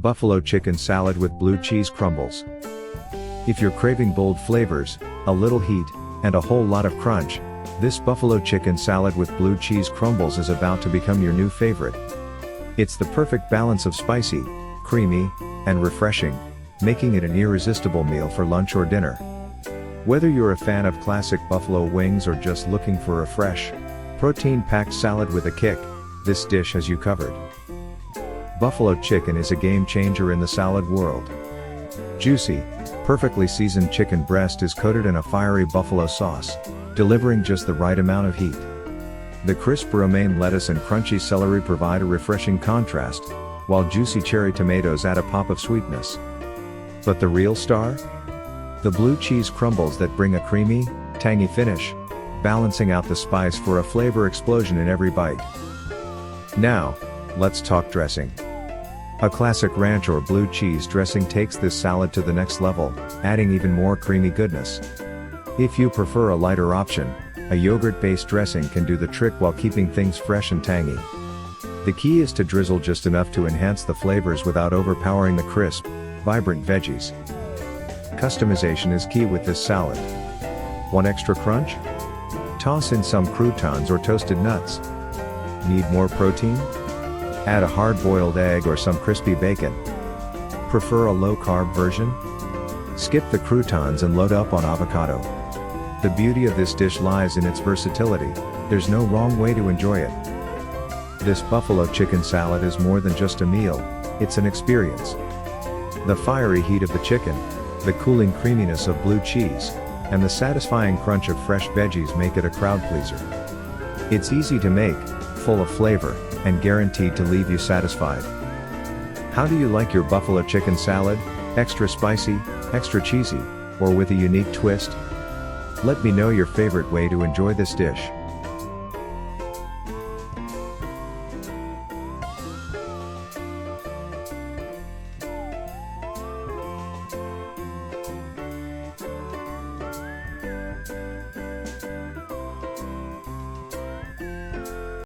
Buffalo chicken salad with blue cheese crumbles. If you're craving bold flavors, a little heat, and a whole lot of crunch, this buffalo chicken salad with blue cheese crumbles is about to become your new favorite. It's the perfect balance of spicy, creamy, and refreshing, making it an irresistible meal for lunch or dinner. Whether you're a fan of classic buffalo wings or just looking for a fresh, protein-packed salad with a kick, this dish has you covered. Buffalo chicken is a game changer in the salad world. Juicy, perfectly seasoned chicken breast is coated in a fiery buffalo sauce, delivering just the right amount of heat. The crisp romaine lettuce and crunchy celery provide a refreshing contrast, while juicy cherry tomatoes add a pop of sweetness. But the real star? The blue cheese crumbles that bring a creamy, tangy finish, balancing out the spice for a flavor explosion in every bite. Now, let's talk dressing. A classic ranch or blue cheese dressing takes this salad to the next level, adding even more creamy goodness. If you prefer a lighter option, a yogurt-based dressing can do the trick while keeping things fresh and tangy. The key is to drizzle just enough to enhance the flavors without overpowering the crisp, vibrant veggies. Customization is key with this salad. Want extra crunch? Toss in some croutons or toasted nuts. Need more protein? Add a hard-boiled egg or some crispy bacon. Prefer a low-carb version? Skip the croutons and load up on avocado. The beauty of this dish lies in its versatility. There's no wrong way to enjoy it. This buffalo chicken salad is more than just a meal, it's an experience. The fiery heat of the chicken, the cooling creaminess of blue cheese, and the satisfying crunch of fresh veggies make it a crowd pleaser. It's easy to make, full of flavor, and guaranteed to leave you satisfied. How do you like your buffalo chicken salad? Extra spicy, extra cheesy, or with a unique twist? Let me know your favorite way to enjoy this dish.